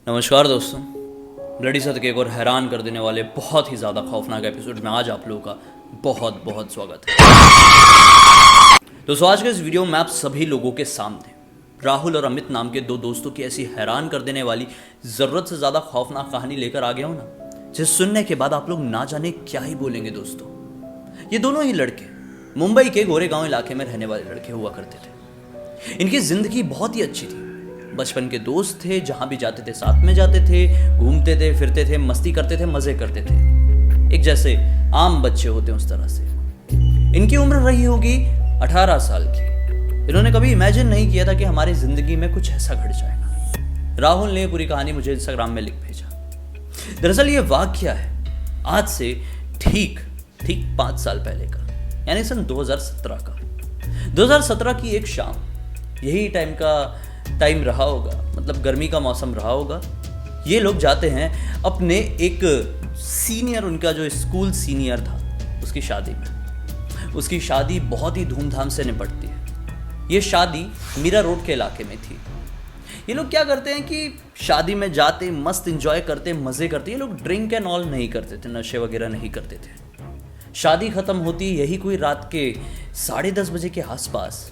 नमस्कार दोस्तों, ब्लडी सत्य के एक और हैरान कर देने वाले बहुत ही ज़्यादा खौफनाक एपिसोड में आज आप लोगों का बहुत बहुत स्वागत है। दोस्तों, आज के इस वीडियो में आप सभी लोगों के सामने राहुल और अमित नाम के दो दोस्तों की ऐसी हैरान कर देने वाली ज़रूरत से ज़्यादा खौफनाक कहानी लेकर आ गया हूँ ना, जिसे सुनने के बाद आप लोग ना जाने क्या ही बोलेंगे। दोस्तों, ये दोनों ही लड़के मुंबई के गोरेगांव इलाके में रहने वाले लड़के हुआ करते थे। इनकी ज़िंदगी बहुत ही अच्छी थी। बचपन के दोस्त थे, जहां भी जाते थे साथ में जाते थे, घूमते थे, फिरते थे, मस्ती करते थे, मजे करते थे, एक जैसे आम बच्चे होते हैं उस तरह से। इनकी उम्र रही होगी 18 साल की। इन्होंने कभी इमेजिन नहीं किया था कि हमारी जिंदगी में कुछ ऐसा घट जाएगा। राहुल ने पूरी कहानी मुझे इंस्टाग्राम में लिख भेजा। दरअसल ये वाकया है आज से ठीक 5 साल पहले का, यानी सन 2017 का। 2017 की एक शाम, यही टाइम रहा होगा, मतलब गर्मी का मौसम रहा होगा। ये लोग जाते हैं अपने एक सीनियर, उनका जो स्कूल सीनियर था, उसकी शादी में। उसकी शादी बहुत ही धूमधाम से निपटती है। ये शादी मीरा रोड के इलाके में थी। ये लोग क्या करते हैं कि शादी में जाते, मस्त एंजॉय करते, मज़े करते। ये लोग ड्रिंक एंड ऑल नहीं करते थे, नशे वगैरह नहीं करते थे। शादी ख़त्म होती यही कोई रात के 10:30 बजे के आसपास,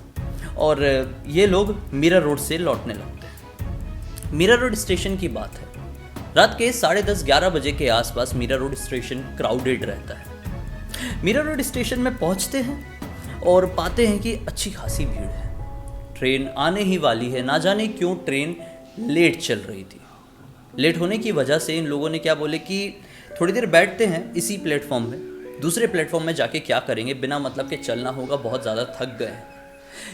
और ये लोग मीरा रोड से लौटने लगते हैं। मीरा रोड स्टेशन की बात है। रात के 10:30-11 बजे के आसपास मीरा रोड स्टेशन क्राउडेड रहता है। मीरा रोड स्टेशन में पहुंचते हैं और पाते हैं कि अच्छी खासी भीड़ है। ट्रेन आने ही वाली है। ना जाने क्यों ट्रेन लेट चल रही थी। लेट होने की वजह से इन लोगों ने क्या बोले कि थोड़ी देर बैठते हैं इसी प्लेटफॉर्म में, दूसरे प्लेटफॉर्म में जाके क्या करेंगे, बिना मतलब के चलना होगा, बहुत ज़्यादा थक गए हैं।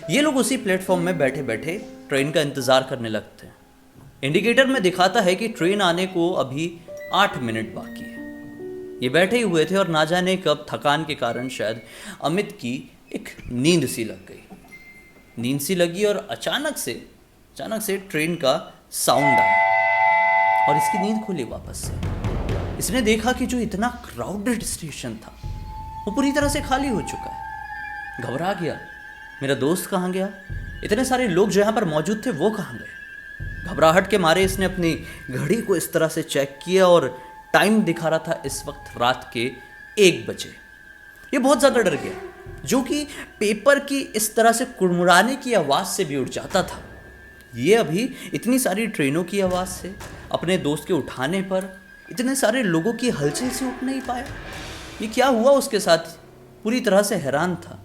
ये लोग उसी प्लेटफॉर्म में बैठे बैठे ट्रेन का इंतज़ार करने लगते हैं। इंडिकेटर में दिखाता है कि ट्रेन आने को अभी 8 मिनट बाकी है। ये बैठे ही हुए थे और ना जाने कब थकान के कारण शायद अमित की एक नींद सी लग गई। नींद सी लगी और अचानक से ट्रेन का साउंड आया और इसकी नींद खुली वापस से। इसने देखा कि जो इतना क्राउडेड स्टेशन था वो पूरी तरह से खाली हो चुका है। घबरा गया, मेरा दोस्त कहाँ गया, इतने सारे लोग जो यहाँ पर मौजूद थे वो कहाँ गए। घबराहट के मारे इसने अपनी घड़ी को इस तरह से चेक किया और टाइम दिखा रहा था इस वक्त रात के 1 बजे। ये बहुत ज़्यादा डर गया, जो कि पेपर की इस तरह से कुड़मुड़ाने की आवाज़ से भी उठ जाता था। ये अभी इतनी सारी ट्रेनों की आवाज़ से, अपने दोस्त के उठाने पर, इतने सारे लोगों की हलचल से उठ नहीं पाया। ये क्या हुआ उसके साथ, पूरी तरह से हैरान था।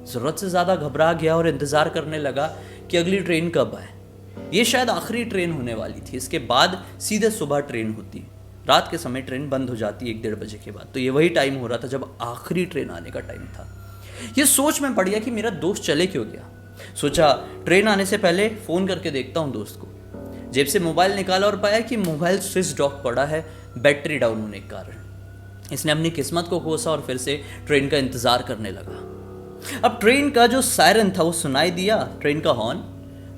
ज़रूरत से ज़्यादा घबरा गया और इंतज़ार करने लगा कि अगली ट्रेन कब आए। ये शायद आखिरी ट्रेन होने वाली थी। इसके बाद सीधे सुबह ट्रेन होती। रात के समय ट्रेन बंद हो जाती 1-1:30 बजे के बाद। तो ये वही टाइम हो रहा था जब आखिरी ट्रेन आने का टाइम था। ये सोच में पड़ गया कि मेरा दोस्त चले क्यों गया। सोचा ट्रेन आने से पहले फ़ोन करके देखता हूँ दोस्त को। जेब से मोबाइल निकाला और पाया कि मोबाइल स्विच ऑफ पड़ा है, बैटरी डाउन होने के कारण। इसने अपनी किस्मत को कोसा और फिर से ट्रेन का इंतज़ार करने लगा। अब ट्रेन का जो सायरन था वो सुनाई दिया, ट्रेन का हॉर्न,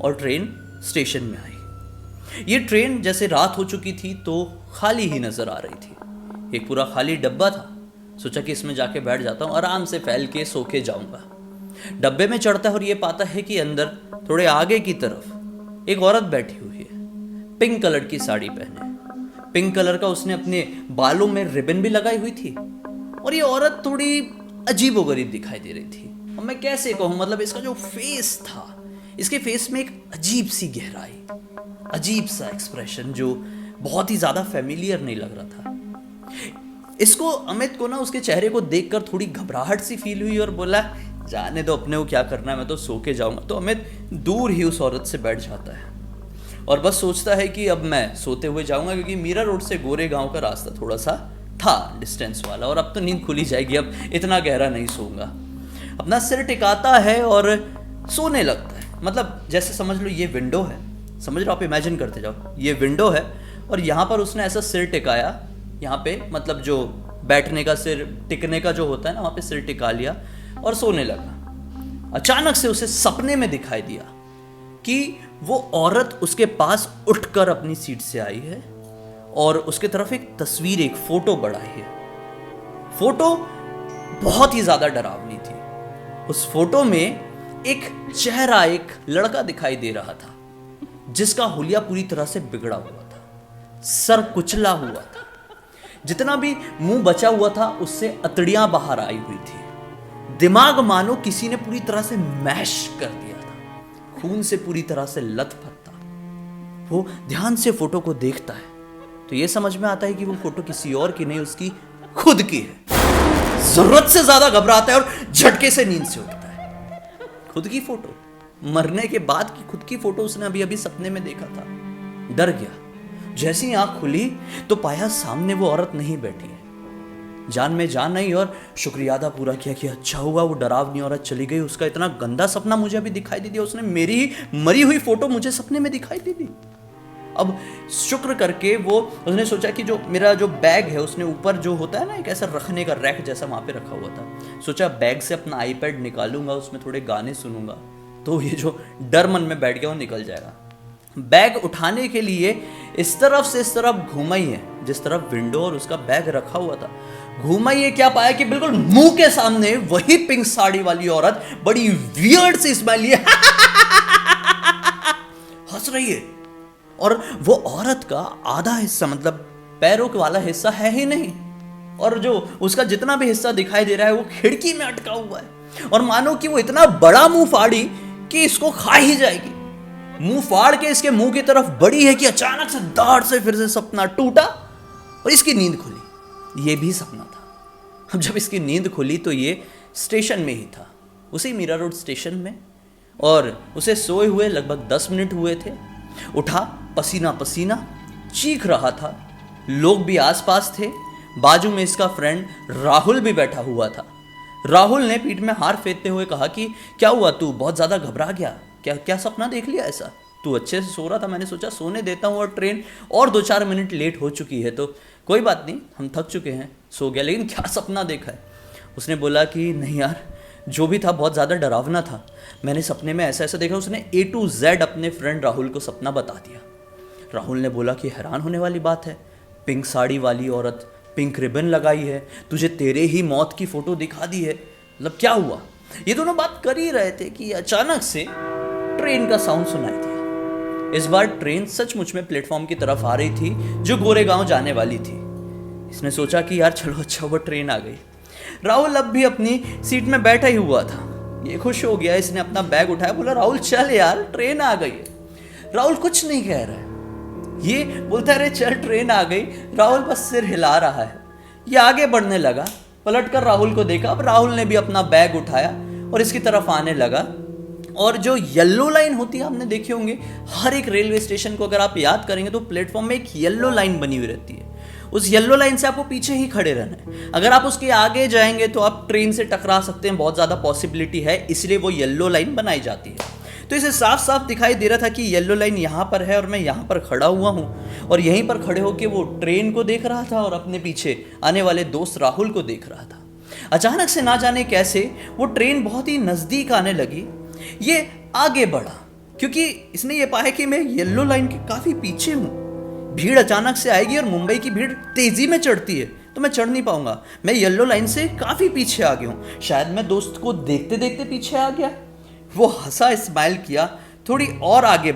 और ट्रेन स्टेशन में आई। ये ट्रेन जैसे रात हो चुकी थी तो खाली ही नज़र आ रही थी। एक पूरा खाली डब्बा था। सोचा कि इसमें जाके बैठ जाता हूँ, आराम से फैल के सो के जाऊँगा। डब्बे में चढ़ता है और ये पाता है कि अंदर थोड़े आगे की तरफ एक औरत बैठी हुई है, पिंक कलर की साड़ी पहने। पिंक कलर का उसने अपने बालों में रिबन भी लगाई हुई थी और ये औरत थोड़ी अजीबोगरीब दिखाई दे रही थी। अब मैं कैसे कहूँ, मतलब इसका जो फेस था, इसके फेस में एक अजीब सी गहराई, अजीब सा एक्सप्रेशन जो बहुत ही ज़्यादा फेमिलियर नहीं लग रहा था। इसको, अमित को ना उसके चेहरे को देखकर थोड़ी घबराहट सी फील हुई और बोला जाने दो, अपने को क्या करना है, मैं तो सो के जाऊँगा। तो अमित दूर ही उस औरत से बैठ जाता है और बस सोचता है कि अब मैं सोते हुए जाऊँगा, क्योंकि मीरा रोड से गोरेगांव का रास्ता थोड़ा सा था डिस्टेंस वाला और अब तो नींद खुली जाएगी, अब इतना गहरा नहीं सोऊंगा। अपना सिर टिकाता है और सोने लगता है। मतलब जैसे समझ लो ये विंडो है, समझ लो, आप इमेजिन करते जाओ, ये विंडो है और यहाँ पर उसने ऐसा सिर टिकाया, यहाँ पे मतलब जो बैठने का सिर, टिकने का जो होता है ना, वहाँ पे सिर टिका लिया और सोने लगा। अचानक से उसे सपने में दिखाई दिया कि वो औरत उसके पास उठकर अपनी सीट से आई है और उसके तरफ एक तस्वीर, एक फोटो बढ़ाई है। फोटो बहुत ही ज्यादा डरावनी थी। उस फोटो में एक चेहरा, एक लड़का दिखाई दे रहा था जिसका हुलिया पूरी तरह से बिगड़ा हुआ था। सर कुचला हुआ था, जितना भी मुंह बचा हुआ था उससे अतड़ियां बाहर आई हुई थी। दिमाग मानो किसी ने पूरी तरह से मैश कर दिया था, खून से पूरी तरह से लथपथ था। वो ध्यान से फोटो को देखता है तो ये समझ में आता है कि वो फोटो किसी और की नहीं, उसकी खुद की है। जरूरत से ज्यादा घबराता है और झटके से नींद से उठता है। खुद की फोटो, मरने के बाद की खुद की फोटो उसने अभी अभी सपने में देखा था। डर गया। जैसी आंख खुली तो पाया सामने वो औरत नहीं बैठी है। जान में जान नहीं और शुक्रिया अदा पूरा किया कि अच्छा हुआ वो डरावनी औरत चली गई। उसका इतना गंदा सपना मुझे अभी दिखाई दे दिया, उसने मेरी ही मरी हुई फोटो मुझे सपने में दिखाई दे दी। अब शुक्र करके वो उसने सोचा कि जो मेरा जो बैग है उसने ऊपर जो होता है ना एक ऐसा रखने का रैक जैसा वहां पे रखा हुआ था। सोचा बैग से अपना आईपैड निकालूंगा, उसमें थोड़े गाने सुनूंगा तो ये जो डर मन में बैठ गया वो निकल जाएगा। बैग उठाने के लिए इस तरफ से इस तरफ घूमा ही है, जिस तरफ विंडो और उसका बैग रखा हुआ था घूमा ही है। क्या पाया कि बिल्कुल मुंह के सामने वही पिंक साड़ी वाली औरत बड़ी वियर्ड सी स्माइल लिए हंस रही है। और वो औरत का आधा हिस्सा मतलब पैरों वाला हिस्सा है ही नहीं, और जो उसका जितना भी हिस्सा दिखाई दे रहा है वो खिड़की में अटका हुआ है। और मानो कि वो इतना बड़ा मुंह फाड़ी कि इसको खा ही जाएगी। मुंह फाड़ के इसके मुंह की तरफ बढ़ी है कि अचानक से दाढ़ से फिर से सपना टूटा और इसकी नींद खुली। ये भी सपना था। अब जब इसकी नींद खुली तो ये स्टेशन में ही था, उसी मीरा रोड स्टेशन में, और उसे सोए हुए लगभग 10 मिनट हुए थे। उठा, पसीना पसीना, चीख रहा था। लोग भी आसपास थे। बाजू में इसका फ्रेंड राहुल भी बैठा हुआ था। राहुल ने पीठ में हार फेरते हुए कहा कि क्या हुआ, तू बहुत ज़्यादा घबरा गया क्या? क्या सपना देख लिया ऐसा? तू अच्छे से सो रहा था, मैंने सोचा सोने देता हूँ, और ट्रेन और 2-4 मिनट लेट हो चुकी है तो कोई बात नहीं, हम थक चुके हैं, सो गया। लेकिन क्या सपना देखा है? उसने बोला कि नहीं यार, जो भी था बहुत ज़्यादा डरावना था। मैंने सपने में ऐसा ऐसा देखा। उसने A to Z अपने फ्रेंड राहुल को सपना बता दिया। राहुल ने बोला कि हैरान होने वाली बात है, पिंक साड़ी वाली औरत पिंक रिबन लगाई है, तुझे तेरे ही मौत की फ़ोटो दिखा दी है, मतलब क्या हुआ? ये दोनों बात कर ही रहे थे कि अचानक से ट्रेन का साउंड सुनाई दिया। इस बार ट्रेन सचमुच में प्लेटफॉर्म की तरफ आ रही थी जो गोरेगांव जाने वाली थी। इसने सोचा कि यार चलो अच्छा हुआ ट्रेन आ गई। राहुल अब भी अपनी सीट में बैठा ही हुआ था। ये खुश हो गया, इसने अपना बैग उठाया, बोला राहुल चल यार ट्रेन आ गई है। राहुल कुछ नहीं कह रहा है, ये बोलता है अरे चल ट्रेन आ गई। राहुल बस सिर हिला रहा है। ये आगे बढ़ने लगा, पलटकर राहुल को देखा। अब राहुल ने भी अपना बैग उठाया और इसकी तरफ आने लगा। और जो येलो लाइन होती है, आपने देखे होंगे हर एक रेलवे स्टेशन को अगर आप याद करेंगे तो प्लेटफॉर्म में एक येलो लाइन बनी हुई रहती है। उस येलो लाइन से आपको पीछे ही खड़े रहना है। अगर आप उसके आगे जाएंगे तो आप ट्रेन से टकरा सकते हैं, बहुत ज़्यादा पॉसिबिलिटी है, इसलिए वो येलो लाइन बनाई जाती है। तो इसे साफ साफ दिखाई दे रहा था कि येलो लाइन यहाँ पर है और मैं यहाँ पर खड़ा हुआ हूँ, और यहीं पर खड़े होकर वो ट्रेन को देख रहा था और अपने पीछे आने वाले दोस्त राहुल को देख रहा था। अचानक से ना जाने कैसे वो ट्रेन बहुत ही नज़दीक आने लगी। ये आगे बढ़ा क्योंकि इसने ये पाया कि मैं येलो लाइन के काफ़ी पीछे हूँ। भीड़ अचानक से आएगी और मुंबई की भीड़ तेजी में चढ़ती है तो मैं चढ़ नहीं पाऊंगा। मैं येलो लाइन से काफ़ी पीछे आ गया हूँ, शायद मैं दोस्त को देखते देखते पीछे आ गया। वो हंसा, स्माइल किया, थोड़ी और आगे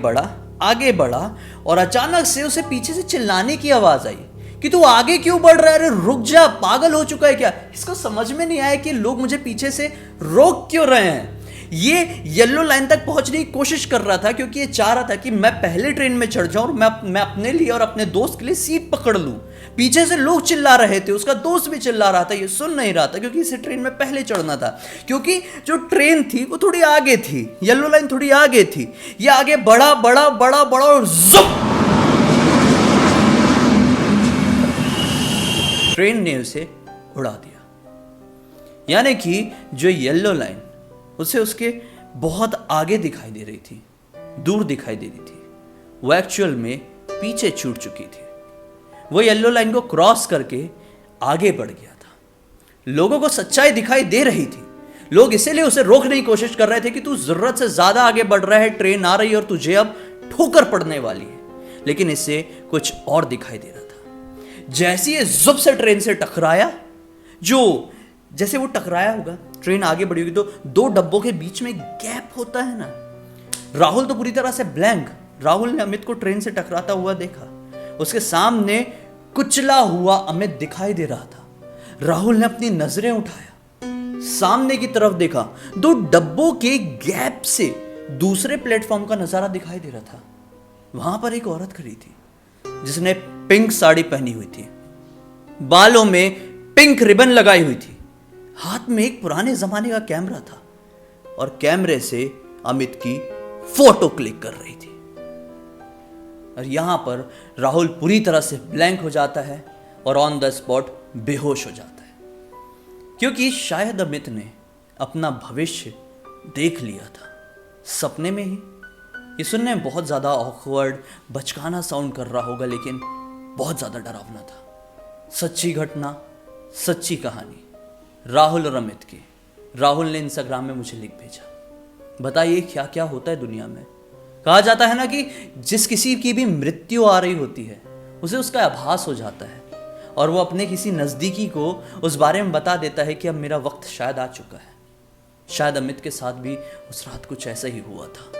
बढ़ा और अचानक से उसे पीछे से चिल्लाने की आवाज़ आई कि तू आगे क्यों बढ़ रहा है? अरे रुक जा, पागल हो चुका है क्या? इसको समझ में नहीं आया कि लोग मुझे पीछे से रोक क्यों रहे हैं। ये येलो लाइन तक पहुंचने की कोशिश कर रहा था क्योंकि ये चाह रहा था कि मैं पहले ट्रेन में चढ़ जाऊं और मैं अपने लिए और अपने दोस्त के लिए सीट पकड़ लूं। पीछे से लोग चिल्ला रहे थे, उसका दोस्त भी चिल्ला रहा था, ये सुन नहीं रहा था क्योंकि इसे ट्रेन में पहले चढ़ना था। क्योंकि जो ट्रेन थी वो थोड़ी आगे थी, येलो लाइन थोड़ी आगे थी। ये आगे बढ़ा और जुप, ट्रेन ने उसे उड़ा दिया। यानी कि जो येलो लाइन उसे उसके बहुत आगे दिखाई दे रही थी, दूर दिखाई दे रही थी, वो एक्चुअल में पीछे छूट चुकी थी। वो येलो लाइन को क्रॉस करके आगे बढ़ गया था। लोगों को सच्चाई दिखाई दे रही थी। लोग इसीलिए उसे रोकने की कोशिश कर रहे थे कि तू जरूरत से ज्यादा आगे बढ़ रहा है, ट्रेन आ रही है और तुझे अब ठोकर पड़ने वाली है। लेकिन इससे कुछ और दिखाई दे रहा था। जैसे ये जुब से ट्रेन से टकराया, जैसे वो टकराया होगा, ट्रेन आगे बढ़ी होगी तो 2 डब्बों के बीच में गैप होता है ना। राहुल तो पूरी तरह से ब्लैंक। राहुल ने अमित को ट्रेन से टकराता हुआ देखा। उसके सामने कुचला हुआ अमित दिखाई दे रहा था। राहुल ने अपनी नजरें उठाया, सामने की तरफ देखा। 2 डब्बों के गैप से दूसरे प्लेटफॉर्म का नजारा दिखाई दे रहा था। वहां पर एक औरत खड़ी थी जिसने पिंक साड़ी पहनी हुई थी, बालों में पिंक रिबन लगाई हुई थी, हाथ में एक पुराने जमाने का कैमरा था और कैमरे से अमित की फोटो क्लिक कर रही थी। और यहां पर राहुल पूरी तरह से ब्लैंक हो जाता है और ऑन द स्पॉट बेहोश हो जाता है, क्योंकि शायद अमित ने अपना भविष्य देख लिया था सपने में ही। ये सुनने में बहुत ज़्यादा ऑकवर्ड, बचकाना साउंड कर रहा होगा, लेकिन बहुत ज़्यादा डरावना था। सच्ची घटना, सच्ची कहानी राहुल और अमित की। राहुल ने इंस्टाग्राम में मुझे लिख भेजा। बताइए क्या क्या होता है दुनिया में। कहा जाता है ना कि जिस किसी की भी मृत्यु आ रही होती है उसे उसका आभास हो जाता है और वो अपने किसी नज़दीकी को उस बारे में बता देता है कि अब मेरा वक्त शायद आ चुका है। शायद अमित के साथ भी उस रात कुछ ऐसा ही हुआ था।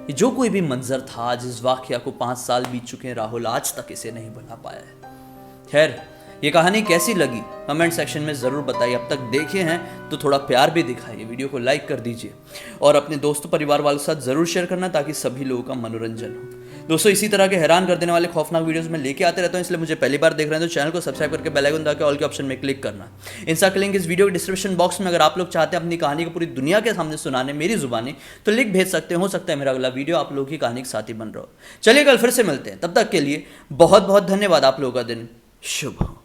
ये जो कोई भी मंजर था, जिस वाकया को 5 साल बीत चुके हैं, राहुल आज तक इसे नहीं भुला पाया है। खैर, ये कहानी कैसी लगी कमेंट सेक्शन में ज़रूर बताइए। अब तक देखे हैं तो थोड़ा प्यार भी दिखाइए, वीडियो को लाइक कर दीजिए और अपने दोस्तों परिवार वालों के साथ ज़रूर शेयर करना ताकि सभी लोगों का मनोरंजन हो। दोस्तों, इसी तरह के हैरान कर देने वाले खौफनाक वीडियोस में लेके आते रहता हूं, इसलिए मुझे पहली बार देख रहे हैं तो चैनल को सब्सक्राइब करके बेल आइकन दबा के ऑल के ऑप्शन में क्लिक करना। इंस्टा के लिंक इस वीडियो के डिस्क्रिप्शन बॉक्स में। अगर आप लोग चाहते हैं अपनी कहानी को पूरी दुनिया के सामने सुनाने मेरी जुबानी, तो लिंक भेज सकते हो सकता है मेरा अगला वीडियो आप लोगों की कहानी के साथी बन रहा हो। चलिए कल फिर से मिलते हैं, तब तक के लिए बहुत बहुत धन्यवाद। आप लोगों का दिन शुभ हो।